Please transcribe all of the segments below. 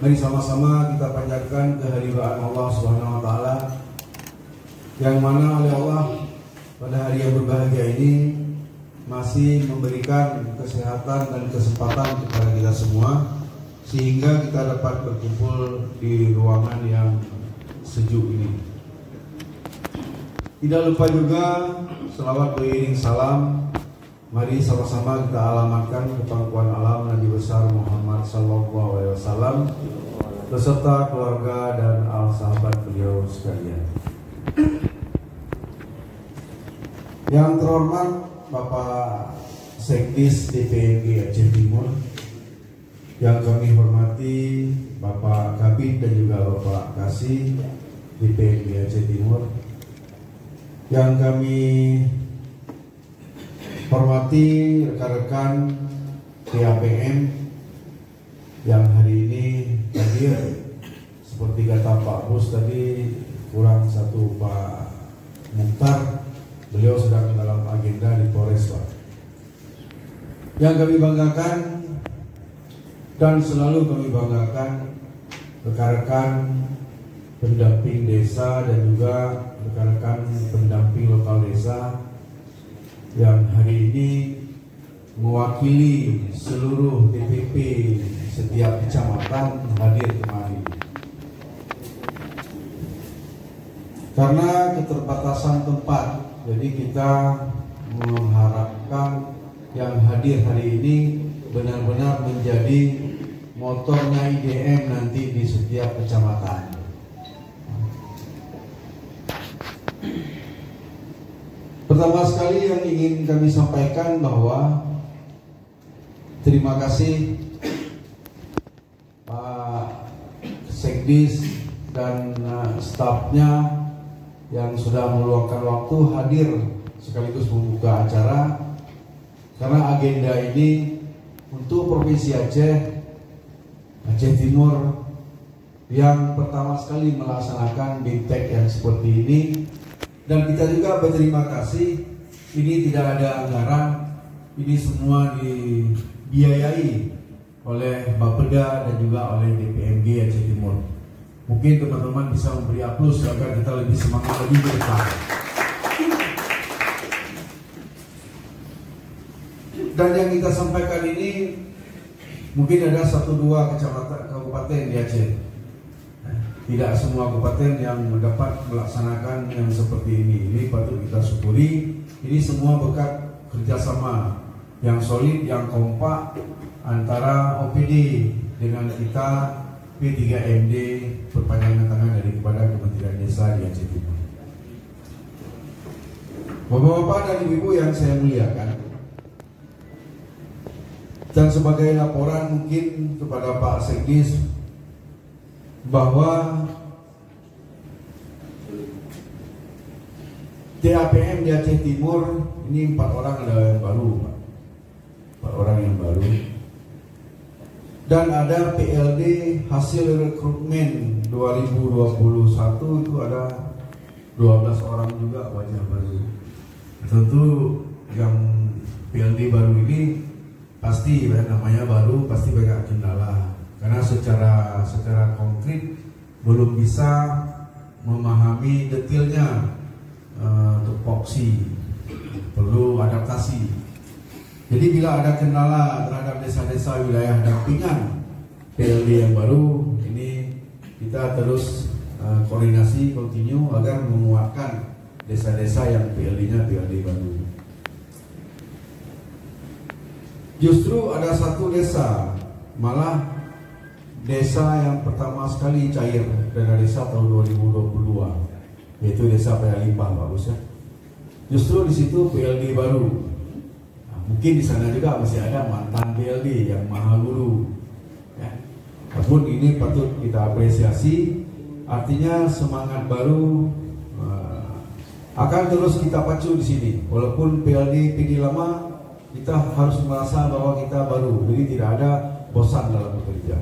Mari sama-sama kita panjatkan kehadiran Allah Subhanahu wa taala yang mana oleh Allah pada hari yang berbahagia ini masih memberikan kesehatan dan kesempatan kepada kita semua sehingga kita dapat berkumpul di ruangan yang sejuk ini. Tidak lupa juga selawat beriring salam. Mari sama-sama kita alamatkan ke pangkuan alam Nabi besar Muhammad sallallahu alaihi wasallam beserta keluarga dan sahabat beliau sekalian. Yang terhormat Bapak Sekdis DPMG Aceh Timur, yang kami hormati Bapak Kabid dan juga Bapak Kasih DPMG Aceh Timur, yang kami hormati rekan-rekan TAPM yang hari ini hadir. Seperti kata Pak Bus tadi, kurang satu Pak Mukhtar, beliau sedang dalam agenda di Polres Pak. Yang kami banggakan dan selalu kami banggakan rekan-rekan pendamping desa dan juga rekan-rekan pendamping lokal desa yang hari ini mewakili seluruh DPP setiap kecamatan hadir kemari. Karena keterbatasan tempat, jadi kita mengharapkan yang hadir hari ini benar-benar menjadi motornya IDM nanti di setiap kecamatan. Pertama sekali yang ingin kami sampaikan bahwa terima kasih Pak Sekdis dan stafnya yang sudah meluangkan waktu hadir sekaligus membuka acara, karena agenda ini untuk Provinsi Aceh Timur yang pertama sekali melaksanakan BIMTEK yang seperti ini. Dan kita juga berterima kasih, ini tidak ada anggaran, ini semua dibiayai oleh Bapeda dan juga oleh DPMG Aceh Timur. Mungkin teman-teman bisa memberi aplaus agar kita lebih semangat lebih ke depan. Dan yang kita sampaikan ini mungkin ada 1-2 kabupaten di Aceh. Tidak semua kabupaten yang dapat melaksanakan yang seperti ini. Ini patut kita syukuri. Ini semua berkat kerjasama yang solid, yang kompak antara OPD dengan kita P3MD perpanjangan tangan daripada Kementerian Desa di Aceh Timur. Bapak-bapak dan ibu-ibu yang saya muliakan, dan sebagai laporan mungkin kepada Pak Sekdis bahwa TAPM di Aceh Timur ini 4 orang ada yang baru, Pak. 4 orang yang baru. Dan ada PLD hasil rekrutmen 2021 itu ada 12 orang juga wajah baru. Tentu yang PLD baru ini pasti namanya baru, pasti banyak kendala. Karena secara konkret belum bisa memahami detailnya tupoksi, perlu adaptasi. Jadi bila ada kendala terhadap desa-desa wilayah dampingan PLD yang baru, ini kita terus koordinasi kontinu agar menguatkan desa-desa yang PLD-nya PLD baru. Justru ada satu desa, malah desa yang pertama sekali cair dana desa tahun 2022, yaitu desa Payalimpah, Pak Bos ya. Justru di situ PLD baru. Nah, mungkin di sana juga masih ada mantan PLD yang maha guru. Ya. Namun ini patut kita apresiasi. Artinya semangat baru akan terus kita pacu di sini. Walaupun PLD lama, kita harus merasa bahwa kita baru. Jadi tidak ada bosan dalam bekerja.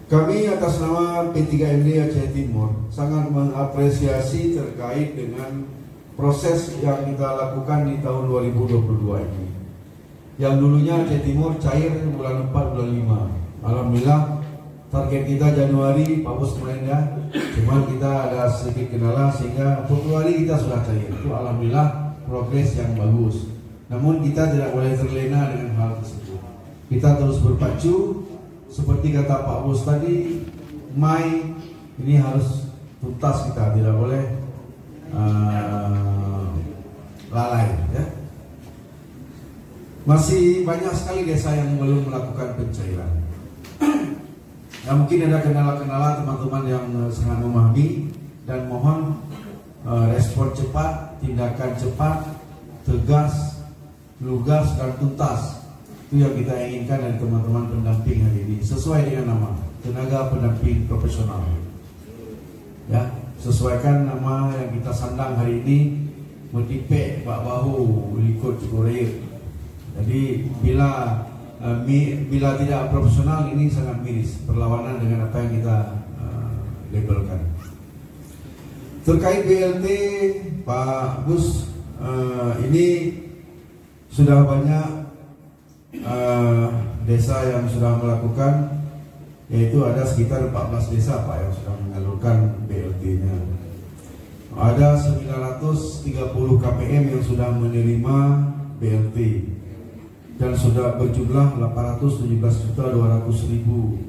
Kami atas nama P3MD Aceh Timur sangat mengapresiasi terkait dengan proses yang kita lakukan di tahun 2022 ini. Yang dulunya Aceh Timur cair bulan 4, bulan 5. Alhamdulillah target kita Januari, Pak Bos kemarin ya. Cuman kita ada sedikit kendala sehingga Februari kita sudah cair. Itu alhamdulillah progres yang bagus. Namun kita tidak boleh terlena dengan hal tersebut. Kita terus berpacu. Seperti kata Pak Bos tadi, Mei ini harus tuntas, kita tidak boleh lalai ya. Masih banyak sekali desa yang belum melakukan pencairan. Nah, mungkin ada kendala-kendala teman-teman yang sangat memahami, dan mohon respon cepat, tindakan cepat, tegas, lugas dan tuntas. Itu yang kita inginkan dari teman-teman pendamping hari ini, sesuai dengan nama tenaga pendamping profesional. Ya, sesuaikan nama yang kita sandang hari ini, Mutipe Pak Bahu Likut Cukurir. Jadi bila tidak profesional ini sangat miris, berlawanan dengan apa yang kita labelkan. Terkait BLT, Pak Gus, ini sudah banyak desa yang sudah melakukan, yaitu ada sekitar 14 desa Pak yang sudah menyalurkan BLT-nya. Ada 930 KPM yang sudah menerima BLT. Dan sudah berjumlah 817.200.000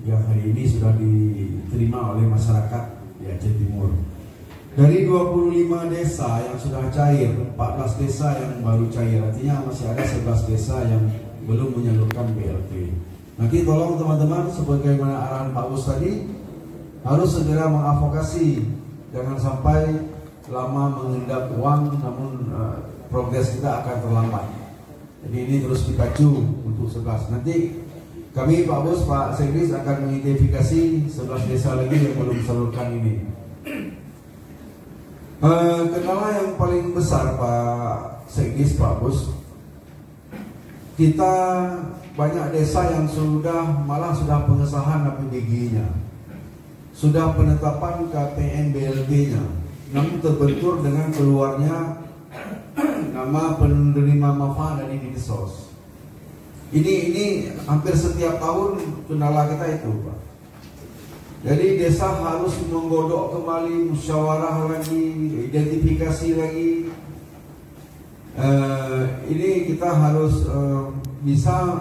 yang hari ini sudah diterima oleh masyarakat di Aceh Timur. Dari 25 desa yang sudah cair, 14 desa yang baru cair, artinya masih ada 11 desa yang belum menyalurkan BLT. Nanti tolong teman-teman, sebagaimana arahan Pak Bos tadi, harus segera mengadvokasi, jangan sampai lama mengendap uang, namun progres kita akan terlambat. Jadi ini terus dipacu untuk 11. Nanti kami Pak Bos, Pak Sekdis akan mengidentifikasi 11 desa lagi yang belum disalurkan ini. Kendala yang paling besar Pak Sekdis, Pak Bos, kita banyak desa yang malah sudah pengesahan APBG-nya, sudah penetapan KPM BLT-nya, namun terbentur dengan keluarnya nama penerima manfaat dari Dinsos. Ini hampir setiap tahun kendala kita itu, Pak. Jadi desa harus menggodok kembali, musyawarah lagi, identifikasi lagi. Ini kita harus bisa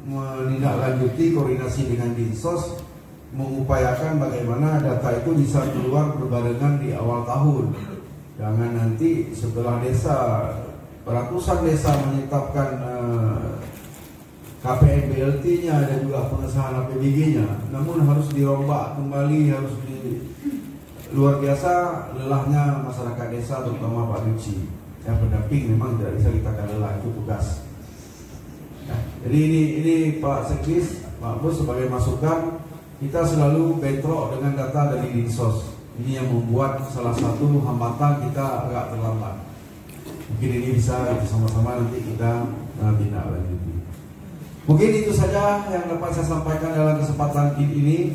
menindaklanjuti koordinasi dengan Dinsos, mengupayakan bagaimana data itu bisa keluar berbarengan di awal tahun. Jangan nanti setelah ratusan desa menetapkan KPM BLT-nya dan juga pengesahan APBG-nya, namun harus dirombak kembali, luar biasa lelahnya masyarakat desa, terutama Pak Duci. Yang pendamping memang tidak bisa kita lelah, itu tugas. Nah, jadi ini Pak Sekdis, Pak Bos, sebagai masukan, kita selalu bentrok dengan data dari Dinsos. Ini yang membuat salah satu hambatan kita agak terlambat. Mungkin ini bisa sama-sama nanti kita tindak lanjuti. Mungkin itu saja yang dapat saya sampaikan dalam kesempatan ini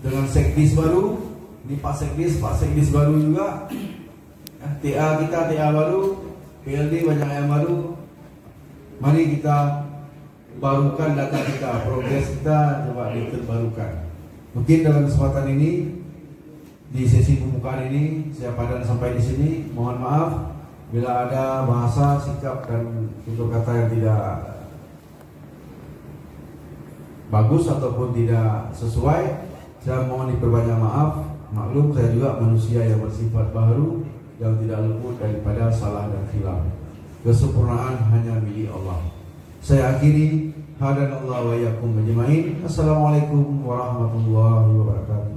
dengan Sekdis baru. Ini Pak Sekdis baru juga. TA kita TA baru, PLD banyak yang baru. Mari kita barukan data kita, progres kita coba diterbarukan. Mungkin dalam kesempatan ini, di sesi pembukaan ini saya padan sampai di sini. Mohon maaf bila ada bahasa, sikap dan tutur kata yang tidak bagus ataupun tidak sesuai. Saya mohon diperbanyak maaf. Maklum, saya juga manusia yang bersifat baru, yang tidak luput daripada salah dan khilaf. Kesempurnaan hanya milik Allah. Saya akhiri, hadanallahu wa iyyakum ajmain. Assalamualaikum warahmatullahi wabarakatuh.